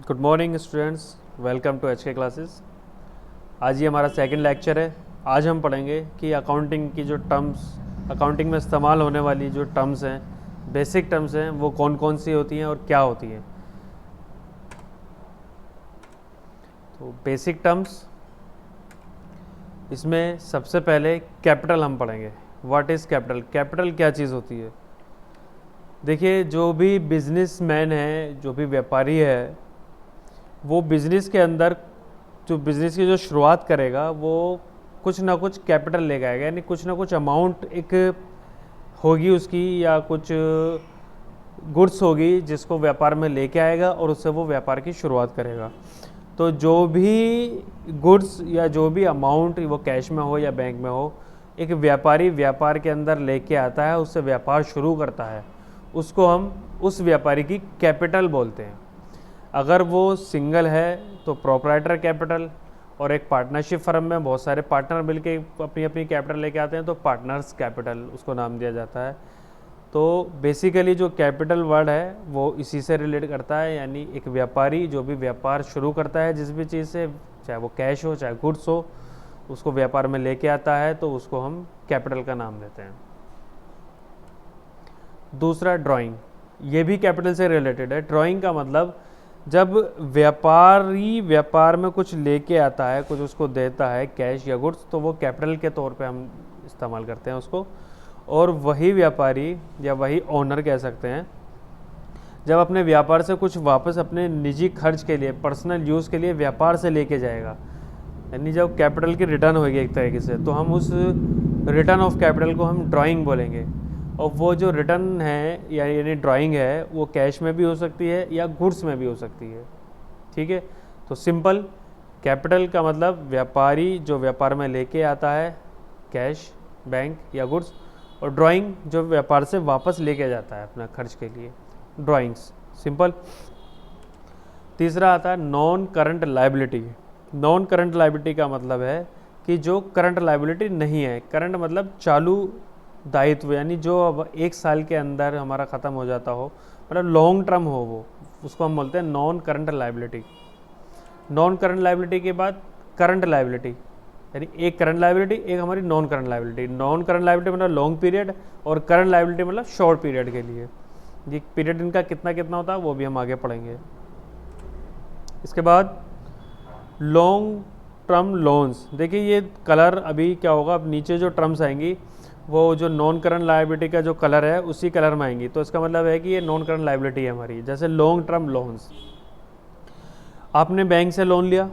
Good morning students, welcome to HK classes. आज ये हमारा सेकंड लेक्चर है। आज हम पढ़ेंगे कि अकाउंटिंग की जो टर्म्स, अकाउंटिंग में इस्तेमाल होने वाली जो टर्म्स हैं, बेसिक टर्म्स हैं, वो कौन कौन सी होती हैं और क्या होती हैं। तो बेसिक टर्म्स, इसमें सबसे पहले कैपिटल हम पढ़ेंगे। What is capital? कैपिटल क्या चीज़ होती है? देखिए, जो भी बिजनेसमैन है, जो भी व्यापारी है, वो बिज़नेस के अंदर जो बिज़नेस की जो शुरुआत करेगा वो कुछ ना कुछ कैपिटल लेके आएगा, यानी कुछ ना कुछ अमाउंट एक होगी उसकी, या कुछ गुड्स होगी जिसको व्यापार में लेके आएगा और उससे वो व्यापार की शुरुआत करेगा। तो जो भी गुड्स या जो भी अमाउंट, वो कैश में हो या बैंक में हो, एक व्यापारी व्यापार के अंदर लेके आता है, उससे व्यापार शुरू करता है, उसको हम उस व्यापारी की कैपिटल बोलते हैं। अगर वो सिंगल है तो प्रोप्राइटर कैपिटल, और एक पार्टनरशिप फर्म में बहुत सारे पार्टनर मिलके अपनी अपनी कैपिटल लेके आते हैं तो पार्टनर्स कैपिटल उसको नाम दिया जाता है। तो बेसिकली जो कैपिटल वर्ड है वो इसी से रिलेट करता है, यानी एक व्यापारी जो भी व्यापार शुरू करता है जिस भी चीज़ से, चाहे वो कैश हो चाहे गुड्स हो, उसको व्यापार में लेके आता है तो उसको हम कैपिटल का नाम देते हैं। दूसरा, ड्राइंग। ये भी कैपिटल से रिलेटेड है। ड्राइंग का मतलब, जब व्यापारी व्यापार में कुछ लेके आता है, कुछ उसको देता है कैश या गुड्स, तो वो कैपिटल के तौर पे हम इस्तेमाल करते हैं उसको। और वही व्यापारी या वही ओनर कह सकते हैं, जब अपने व्यापार से कुछ वापस अपने निजी खर्च के लिए, पर्सनल यूज़ के लिए व्यापार से लेके जाएगा, यानी जब कैपिटल की रिटर्न होगी एक तरीके से, तो हम उस रिटर्न ऑफ कैपिटल को हम ड्राइंग बोलेंगे। और वो जो रिटर्न है यानी ड्राइंग है, वो कैश में भी हो सकती है या गुड्स में भी हो सकती है। ठीक है, तो सिंपल, कैपिटल का मतलब व्यापारी जो व्यापार में लेके आता है कैश, बैंक या गुड्स, और ड्राइंग जो व्यापार से वापस लेके जाता है अपना खर्च के लिए, ड्राइंग्स। सिंपल। तीसरा आता है non current liability. Non current liability का मतलब है कि जो करंट लायबिलिटी नहीं है। करंट मतलब चालू दायित्व, यानी जो अब एक साल के अंदर हमारा ख़त्म हो जाता हो, मतलब लॉन्ग टर्म हो, वो उसको हम बोलते हैं non current liability. Non current liability के बाद करंट लायबिलिटी, यानी एक करंट लायबिलिटी, एक हमारी non current liability. Non current liability मतलब लॉन्ग पीरियड, और करंट लायबिलिटी मतलब शॉर्ट पीरियड के लिए। ये पीरियड इनका कितना कितना होता है वो भी हम आगे पढ़ेंगे। इसके बाद लॉन्ग टर्म लोन्स। देखिए, ये कलर अभी क्या होगा, अब नीचे जो टर्म्स आएंगी वो जो नॉन करंट लायबिलिटी का जो कलर है उसी कलर में आएंगी। तो इसका मतलब है कि ये नॉन करंट लायबिलिटी है हमारी। जैसे लॉन्ग टर्म लोन्स, आपने बैंक से लोन लिया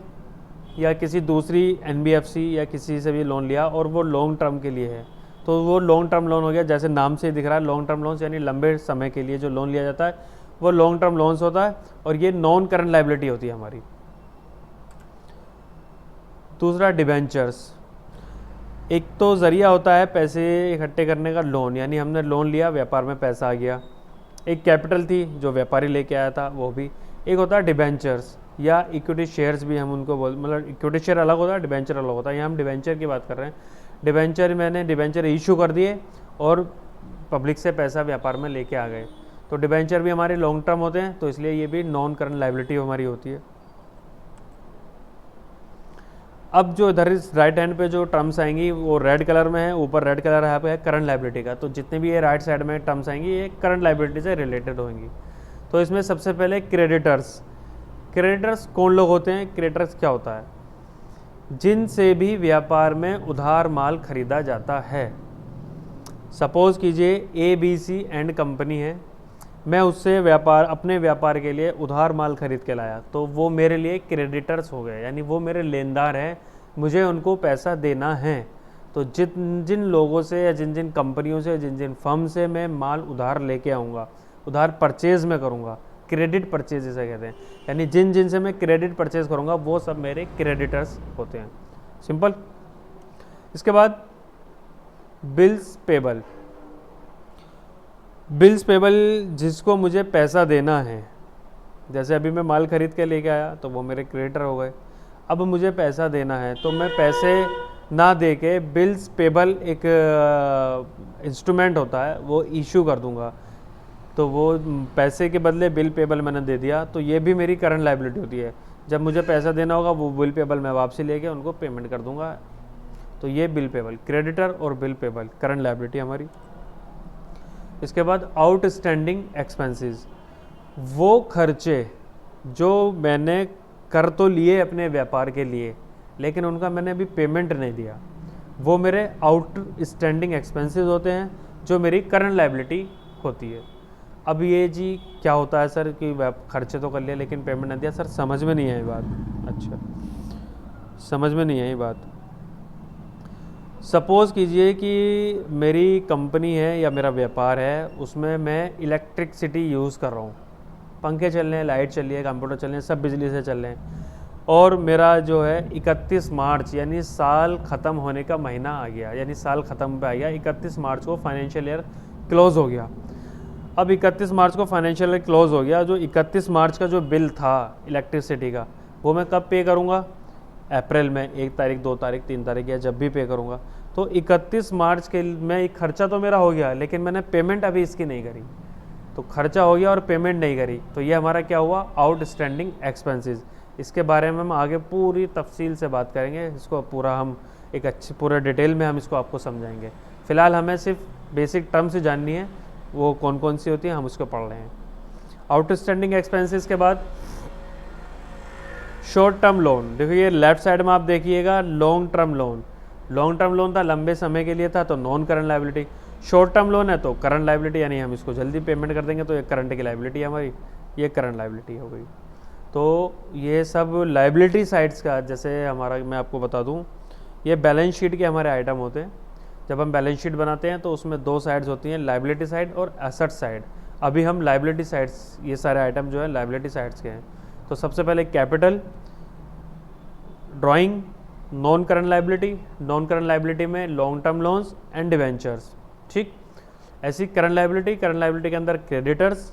या किसी दूसरी NBFC या किसी से भी लोन लिया, और वो लॉन्ग टर्म के लिए है, तो वो लॉन्ग टर्म लोन हो गया। जैसे नाम से दिख रहा है, लॉन्ग टर्म लोन्स, यानी लंबे समय के लिए जो लोन लिया जाता है वो लॉन्ग टर्म लोन्स होता है, और ये नॉन करंट लायबिलिटी होती है हमारी। दूसरा, डिबेंचर्स। एक तो ज़रिया होता है पैसे इकट्ठे करने का, लोन, यानी हमने लोन लिया, व्यापार में पैसा आ गया। एक कैपिटल थी जो व्यापारी लेके आया था, वो भी। एक होता है डिबेंचर्स या इक्विटी शेयर्स भी हम उनको मतलब इक्विटी शेयर अलग होता है, डिबेंचर अलग होता है। यहाँ हम डिबेंचर की बात कर रहे हैं। डिबेंचर, मैंने डिबेंचर इशू कर दिए और पब्लिक से पैसा व्यापार में लेके आ गए, तो डिबेंचर भी हमारे लॉन्ग टर्म होते हैं, तो इसलिए ये भी नॉन करंट लायबिलिटी हमारी होती है। अब जो इधर इस राइट हैंड पे जो टर्म्स आएंगी वो रेड कलर में है, ऊपर रेड कलर यहाँ पे है करंट लायबिलिटी का। तो जितने भी ये राइट साइड में टर्म्स आएंगी ये करंट लायबिलिटी से रिलेटेड होंगी। तो इसमें सबसे पहले क्रेडिटर्स। क्रेडिटर्स कौन लोग होते हैं? क्रेडिटर्स क्या होता है? जिनसे भी व्यापार में उधार माल खरीदा जाता है। सपोज कीजिए ABC एंड कंपनी है, मैं उससे व्यापार, अपने व्यापार के लिए उधार माल खरीद के लाया, तो वो मेरे लिए क्रेडिटर्स हो गए, यानी वो मेरे लेनदार हैं, मुझे उनको पैसा देना है। तो जिन जिन लोगों से या जिन जिन कंपनियों से, जिन जिन फर्म से मैं माल उधार लेके आऊँगा, उधार परचेज में करूँगा, क्रेडिट परचेज इसे कहते हैं, यानी जिन जिन से मैं क्रेडिट परचेज करूँगा वो सब मेरे क्रेडिटर्स होते हैं। सिंपल। इसके बाद बिल्स पेबल। बिल्स पेबल, जिसको मुझे पैसा देना है, जैसे अभी मैं माल खरीद के लेके आया तो वो मेरे क्रेडिटर हो गए। अब मुझे पैसा देना है तो मैं पैसे ना दे के बिल्स पेबल एक इंस्ट्रूमेंट होता है वो इशू कर दूंगा। तो वो पैसे के बदले बिल पेबल मैंने दे दिया, तो ये भी मेरी करंट लायबिलिटी होती है। जब मुझे पैसा देना होगा वो बिल पेबल मैं वापसी लेके उनको पेमेंट कर दूंगा। तो ये बिल पेबल, क्रेडिटर और बिल पेबल करंट लायबिलिटी हमारी। इसके बाद आउटस्टैंडिंग एक्सपेंसेस, वो खर्चे जो मैंने कर तो लिए अपने व्यापार के लिए लेकिन उनका मैंने अभी पेमेंट नहीं दिया, वो मेरे आउटस्टैंडिंग एक्सपेंसेस होते हैं जो मेरी करंट लायबिलिटी होती है। अब ये जी क्या होता है सर कि खर्चे तो कर लिए लेकिन पेमेंट नहीं दिया, सर समझ में नहीं आई बात। अच्छा, समझ में नहीं आई बात। सपोज़ कीजिए कि मेरी कंपनी है या मेरा व्यापार है, उसमें मैं इलेक्ट्रिसिटी यूज़ कर रहा हूँ, पंखे चल रहे हैं, लाइट चल रही है, कंप्यूटर चल रहे हैं, सब बिजली से चल रहे हैं, और मेरा जो है 31 मार्च यानी साल ख़त्म होने का महीना आ गया, यानी साल ख़त्म पे आ गया, 31 मार्च को फाइनेंशियल ईयर क्लोज़ हो गया। अब 31 मार्च को फाइनेंशियल ईयर क्लोज़ हो गया, जो 31 मार्च का जो बिल था इलेक्ट्रिसिटी का वो मैं कब पे करूँगा? अप्रैल में 1 तारीख, 2 तारीख, 3 तारीख या जब भी पे करूँगा। तो 31 मार्च के में खर्चा तो मेरा हो गया लेकिन मैंने पेमेंट अभी इसकी नहीं करी, तो खर्चा हो गया और पेमेंट नहीं करी, तो ये हमारा क्या हुआ? Outstanding expenses. इसके बारे में हम आगे पूरी तफसील से बात करेंगे, इसको पूरा हम एक अच्छी पूरा डिटेल में हम इसको आपको समझाएंगे। फ़िलहाल हमें सिर्फ बेसिक टर्म्स जाननी है, वो कौन कौन सी होती है हम उसको पढ़ रहे हैं। आउटस्टैंडिंग एक्सपेंसेस के बाद शॉर्ट टर्म लोन, देखिए लेफ्ट साइड में आप देखिएगा long term loan. Long term loan था, लंबे समय के लिए था, तो non current liability. Short term loan है तो करंट लायबिलिटी, यानी हम इसको जल्दी पेमेंट कर देंगे, तो ये करंट की लायबिलिटी है हमारी, ये करंट लायबिलिटी हो गई। तो ये सब लायबिलिटी साइड्स का, जैसे हमारा मैं आपको बता दूं, ये बैलेंस शीट के हमारे आइटम होते हैं। जब हम बैलेंस शीट बनाते हैं तो उसमें 2 साइड्स होती हैं, लायबिलिटी साइड और एसेट साइड। अभी हम लायबिलिटी साइड्स, ये सारे आइटम जो है लायबिलिटी साइड्स के हैं। तो सबसे पहले capital, drawing, non current liability. Non current liability में long term loans and debentures, ठीक। ऐसी करंट लायबिलिटी के अंदर creditors,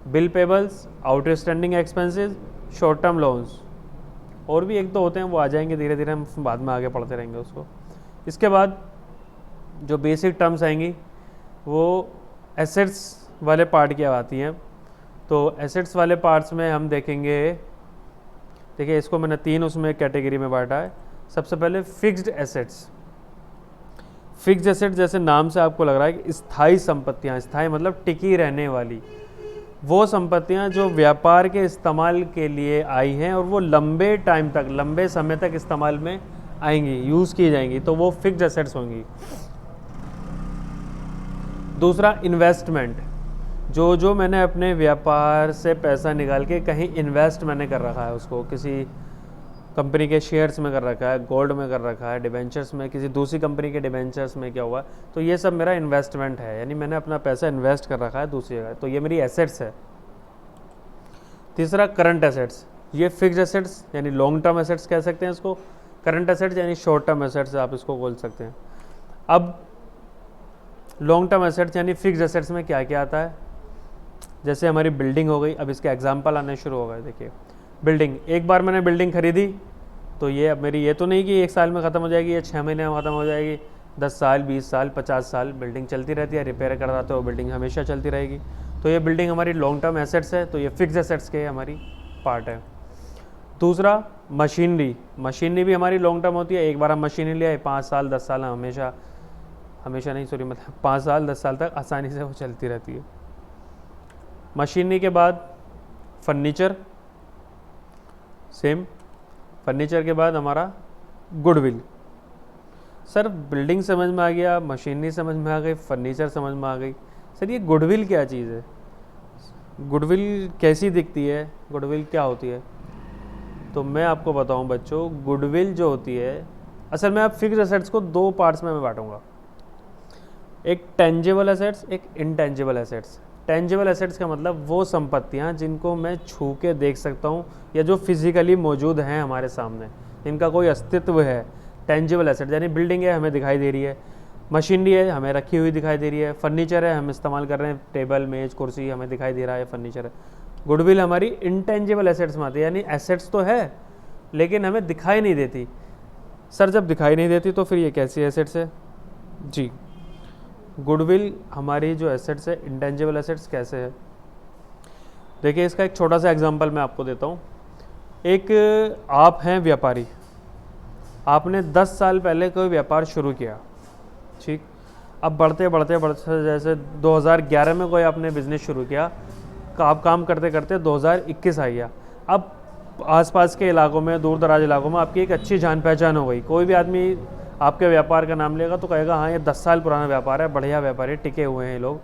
bill payables, outstanding expenses, short term loans, और भी एक दो होते हैं, वो आ जाएंगे धीरे धीरे, हम बाद में आगे पढ़ते रहेंगे उसको। इसके बाद जो बेसिक टर्म्स आएंगी वो एसेट्स वाले पार्ट की आती हैं। तो एसेट्स वाले पार्ट्स में हम देखेंगे, देखिए इसको मैंने 3 उसमें कैटेगरी में बांटा है। सबसे पहले फिक्स्ड एसेट्स। फिक्स्ड एसेट जैसे नाम से आपको लग रहा है कि स्थायी संपत्तियां, स्थायी मतलब टिकी रहने वाली, वो संपत्तियां जो व्यापार के इस्तेमाल के लिए आई हैं और वो लंबे टाइम तक, लंबे समय तक इस्तेमाल में आएंगी, यूज़ की जाएंगी, तो वो फिक्स्ड एसेट्स होंगी। दूसरा इन्वेस्टमेंट, जो मैंने अपने व्यापार से पैसा निकाल के कहीं इन्वेस्ट मैंने कर रखा है, उसको किसी कंपनी के शेयर्स में कर रखा है, गोल्ड में कर रखा है, डिबेंचर्स में, किसी दूसरी कंपनी के डिबेंचर्स में क्या हुआ, तो ये सब मेरा इन्वेस्टमेंट है, यानी मैंने अपना पैसा इन्वेस्ट कर रखा है दूसरी जगह, तो ये मेरी एसेट्स है। तीसरा करंट एसेट्स, ये फिक्स्ड एसेट्स यानी लॉन्ग टर्म एसेट्स कह सकते हैं इसको, करंट एसेट्स यानी शॉर्ट टर्म एसेट्स आप इसको बोल सकते हैं। अब लॉन्ग टर्म एसेट्स यानी फिक्स्ड एसेट्स में क्या क्या आता है, जैसे हमारी बिल्डिंग हो गई, अब इसके एग्जाम्पल आने शुरू हो गए। देखिए बिल्डिंग, एक बार मैंने बिल्डिंग खरीदी तो ये अब मेरी ये तो नहीं कि 1 साल में ख़त्म हो जाएगी या 6 महीने में ख़त्म हो जाएगी, 10 साल, 20 साल, 50 साल बिल्डिंग चलती रहती है, रिपेयर कराते हो बिल्डिंग हमेशा चलती रहेगी, तो ये बिल्डिंग हमारी लॉन्ग टर्म एसेट्स है, तो ये फिक्स एसेट्स के हमारी पार्ट है। दूसरा मशीनरी भी हमारी लॉन्ग टर्म होती है, एक बार हम मशीनरी ले आए 5 साल 10 साल हमेशा नहीं, सॉरी मतलब 5 साल 10 साल तक आसानी से वो चलती रहती है। मशीनरी के बाद फर्नीचर, सेम। फर्नीचर के बाद हमारा गुडविल। सर बिल्डिंग समझ में आ गया, मशीनरी समझ में आ गई, फर्नीचर समझ में आ गई, सर ये गुडविल क्या चीज़ है, गुडविल कैसी दिखती है, गुडविल क्या होती है? तो मैं आपको बताऊं बच्चों, गुडविल जो होती है, असल में आप फिक्स्ड एसेट्स को 2 पार्ट्स में मैं बांटूंगा, एक टेंजिबल एसेट्स, एक इनटेंजिबल एसेट्स। टेंजिबल एसेट्स का मतलब वो संपत्तियां जिनको मैं छू के देख सकता हूं या जो फिजिकली मौजूद हैं हमारे सामने, जिनका कोई अस्तित्व है, टेंजिबल एसेट्स। यानी बिल्डिंग है हमें दिखाई दे रही है, मशीनरी है हमें रखी हुई दिखाई दे रही है, फर्नीचर है हम इस्तेमाल कर रहे हैं, टेबल मेज कुर्सी हमें दिखाई दे रहा है, फर्नीचर है। गुडविल हमारी इनटेंजिबल एसेट्स में आती है, यानी एसेट्स तो है लेकिन हमें दिखाई नहीं देती। सर जब दिखाई नहीं देती तो फिर ये कैसी एसेट्स है? जी, गुडविल हमारी जो एसेट्स है, इंटेंजिबल एसेट्स कैसे है? देखिए इसका एक छोटा सा एग्जांपल मैं आपको देता हूँ। एक आप हैं व्यापारी, आपने 10 साल पहले कोई व्यापार शुरू किया, ठीक। अब बढ़ते बढ़ते बढ़ते जैसे 2011 में कोई आपने बिज़नेस शुरू किया, आप काम करते करते 2021 आ गया। अब आसपास के इलाकों में, दूर दराज इलाकों में आपकी एक अच्छी जान पहचान हो गई। कोई भी आदमी आपके व्यापार का नाम लेगा तो कहेगा हाँ ये 10 साल पुराना व्यापार है, बढ़िया व्यापारी, टिके हुए हैं ये लोग।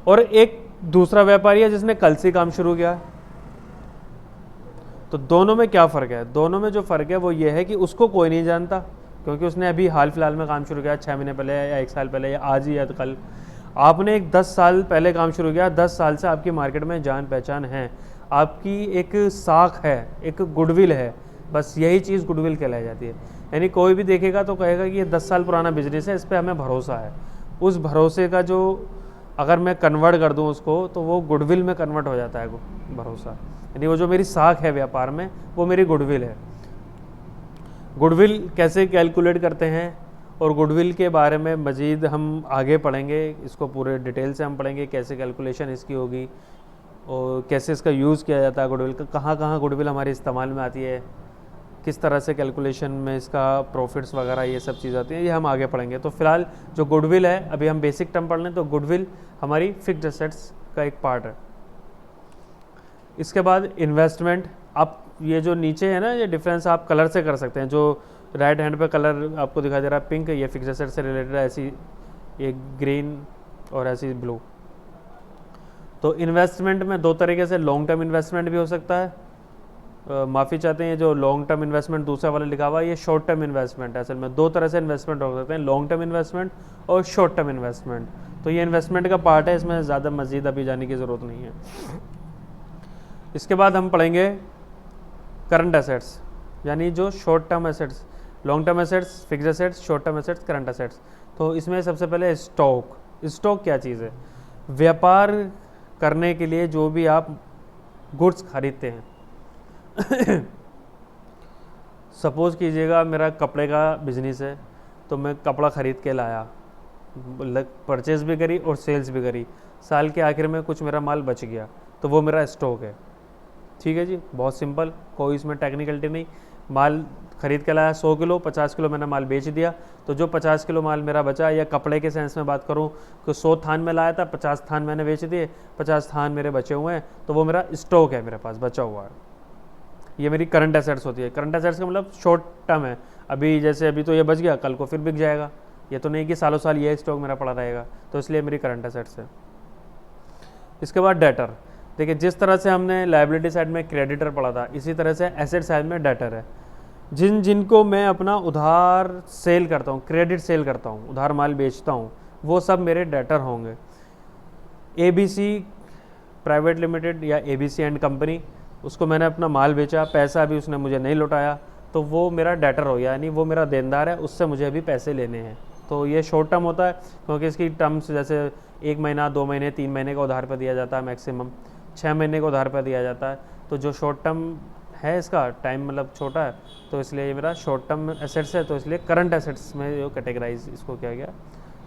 और एक दूसरा व्यापारी है जिसने कल से काम शुरू किया। तो दोनों में क्या फ़र्क है? दोनों में जो फ़र्क है वो ये है कि उसको कोई नहीं जानता, क्योंकि उसने अभी हाल फिलहाल में काम शुरू किया, 6 महीने पहले या 1 साल पहले या आज ही या तो कल। आपने एक 10 साल पहले काम शुरू किया, 10 साल से आपकी मार्केट में जान पहचान है, आपकी एक साख है, एक गुडविल है, बस यही चीज़ गुडविल कहलाई जाती है। यानी कोई भी देखेगा तो कहेगा कि ये 10 साल पुराना बिजनेस है, इस पर हमें भरोसा है। उस भरोसे का जो अगर मैं कन्वर्ट कर दूं उसको, तो वो गुडविल में कन्वर्ट हो जाता है भरोसा। यानी वो जो मेरी साख है व्यापार में, वो मेरी गुडविल है। गुडविल कैसे कैलकुलेट करते हैं और गुडविल के बारे में मज़ीद हम आगे पढ़ेंगे, इसको पूरे डिटेल से हम पढ़ेंगे, कैसे कैलकुलेशन इसकी होगी और कैसे इसका यूज़ किया जाता है गुडविल का, कहाँ कहाँ गुडविल हमारे इस्तेमाल में आती है, किस तरह से कैलकुलेशन में इसका प्रॉफिट्स वगैरह ये सब चीज़ आती है, ये हम आगे पढ़ेंगे। तो फिलहाल जो गुडविल है, अभी हम बेसिक टर्म पढ़ लें तो गुडविल हमारी फिक्स्ड एसेट्स का एक पार्ट है। इसके बाद इन्वेस्टमेंट। आप ये जो नीचे है ना, ये डिफरेंस आप कलर से कर सकते हैं। जो राइट हैंड पे कलर आपको दिखाई दे रहा है पिंक, ये फिक्स्ड एसेट से रिलेटेड है, ऐसी ये ग्रीन और ऐसी ब्लू। तो इन्वेस्टमेंट में दो तरीके से, लॉन्ग टर्म इन्वेस्टमेंट भी हो सकता है, माफ़ी चाहते हैं, ये जो लॉन्ग टर्म इन्वेस्टमेंट दूसरा वाला लिखा हुआ है ये शॉर्ट टर्म इन्वेस्टमेंट है। असल में दो तरह से इन्वेस्टमेंट हो सकते हैं, लॉन्ग टर्म इन्वेस्टमेंट और शॉर्ट टर्म इन्वेस्टमेंट। तो ये इन्वेस्टमेंट का पार्ट है, इसमें ज़्यादा मज़ीद अभी जाने की ज़रूरत नहीं है। इसके बाद हम पढ़ेंगे करंट एसेट्स, यानी जो short term assets, long term assets, fixed assets, short term assets, current assets. तो इसमें सबसे पहले स्टॉक। स्टॉक क्या चीज़ है? व्यापार करने के लिए जो भी आप गुड्स खरीदते हैं सपोज़ कीजिएगा मेरा कपड़े का बिजनेस है, तो मैं कपड़ा ख़रीद के लाया, परचेज़ भी करी और सेल्स भी करी, साल के आखिर में कुछ मेरा माल बच गया, तो वो मेरा स्टॉक है। ठीक है जी, बहुत सिंपल, कोई इसमें टेक्निकलिटी नहीं। माल ख़रीद के लाया 100 किलो, 50 किलो मैंने माल बेच दिया, तो जो 50 किलो माल मेरा बचा, या कपड़े के सेंस में बात करूँ तो 100 थान में लाया था, 50 थान मैंने बेच दिए, 50 थान मेरे बचे हुए हैं, तो वो मेरा स्टॉक है, मेरे पास बचा हुआ है। ये मेरी करंट एसेट्स होती है। करंट एसेट्स का मतलब शॉर्ट टर्म है, अभी जैसे अभी तो ये बच गया, कल को फिर बिक जाएगा, ये तो नहीं कि सालों साल ये स्टॉक मेरा पड़ा रहेगा, तो इसलिए मेरी करंट एसेट्स है। इसके बाद डेटर। देखिए जिस तरह से हमने लायबिलिटी साइड में क्रेडिटर पढ़ा था, इसी तरह से एसेट साइड में डेटर है। जिनको मैं अपना उधार सेल करता हूँ, क्रेडिट सेल करता हूँ, उधार माल बेचता हूँ, वो सब मेरे डेटर होंगे। ABC प्राइवेट लिमिटेड या ABC एंड कंपनी, उसको मैंने अपना माल बेचा, पैसा अभी उसने मुझे नहीं लौटाया, तो वो मेरा डेटर हो गया, यानी वो मेरा देनदार है, उससे मुझे अभी पैसे लेने हैं। तो ये शॉर्ट टर्म होता है, क्योंकि इसकी टर्म्स जैसे 1 महीना, 2 महीने, 3 महीने का उधार पर दिया जाता है, मैक्सिमम 6 महीने का उधार पर दिया जाता है। तो जो शॉर्ट टर्म है, इसका टाइम मतलब छोटा है, तो इसलिए ये मेरा शॉर्ट टर्म एसेट्स है, तो इसलिए करंट एसेट्स में जो कैटेगराइज इसको किया गया।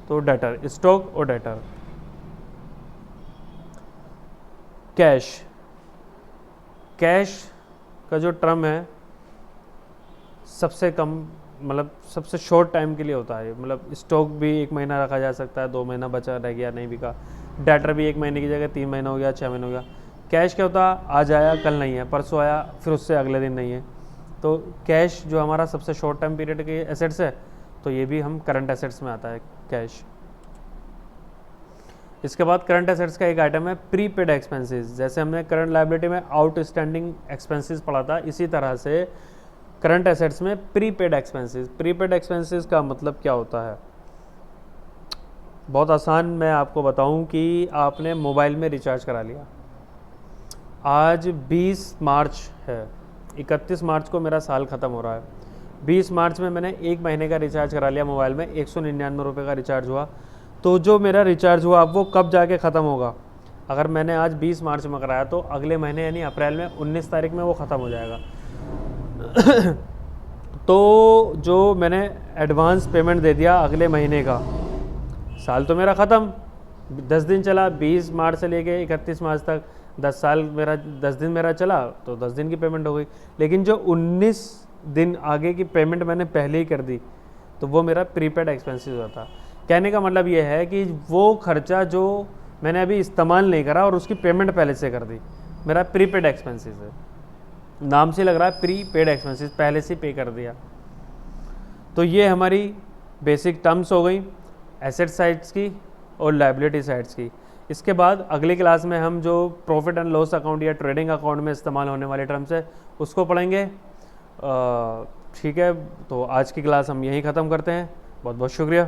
तो डेटर, स्टॉक और डेटर। कैश। कैश का जो टर्म है सबसे कम, मतलब सबसे शॉर्ट टाइम के लिए होता है। मतलब स्टॉक भी 1 महीना रखा जा सकता है, 2 महीना बचा रह गया, नहीं बिका। डेटर भी 1 महीने की जगह 3 महीना हो गया, 6 महीना हो गया। कैश क्या होता है? आज आया कल नहीं है, परसों आया फिर उससे अगले दिन नहीं है। तो कैश जो हमारा सबसे शॉर्ट टाइम पीरियड के एसेट्स है, तो ये भी हम करंट एसेट्स में आता है कैश। इसके बाद करंट एसेट्स का एक आइटम है प्रीपेड एक्सपेंसेस। जैसे हमने करंट लायबिलिटी में आउटस्टैंडिंग एक्सपेंसेस पढ़ा था, इसी तरह से करंट एसेट्स में प्रीपेड एक्सपेंसेस। प्रीपेड एक्सपेंसेस का मतलब क्या होता है? बहुत आसान, मैं आपको बताऊं कि आपने मोबाइल में रिचार्ज करा लिया, आज 20 मार्च है, 31 मार्च को मेरा साल ख़त्म हो रहा है। 20 मार्च में मैंने 1 महीने का रिचार्ज करा लिया मोबाइल में, 199 रुपये का रिचार्ज हुआ। तो जो मेरा रिचार्ज हुआ वो कब जाके ख़त्म होगा? अगर मैंने आज 20 मार्च में कराया तो अगले महीने यानी अप्रैल में 19 तारीख में वो ख़त्म हो जाएगा। तो जो मैंने एडवांस पेमेंट दे दिया अगले महीने का, साल तो मेरा ख़त्म, 10 दिन चला, 20 मार्च से लेके 31 मार्च तक, 10 दिन मेरा चला तो 10 दिन की पेमेंट हो गई। लेकिन जो 19 दिन आगे की पेमेंट मैंने पहले ही कर दी तो वो मेरा प्रीपेड एक्सपेंसेस होता। कहने का मतलब ये है कि वो खर्चा जो मैंने अभी इस्तेमाल नहीं करा और उसकी पेमेंट पहले से कर दी, मेरा प्रीपेड एक्सपेंसेस है। नाम से लग रहा है प्रीपेड एक्सपेंसेस, पहले से पे कर दिया। तो ये हमारी बेसिक टर्म्स हो गई एसेट साइड्स की और लायबिलिटी साइड्स की। इसके बाद अगली क्लास में हम जो प्रॉफिट एंड लॉस अकाउंट या ट्रेडिंग अकाउंट में इस्तेमाल होने वाले टर्म्स है उसको पढ़ेंगे। ठीक है, तो आज की क्लास हम यहीं ख़त्म करते हैं। बहुत बहुत शुक्रिया।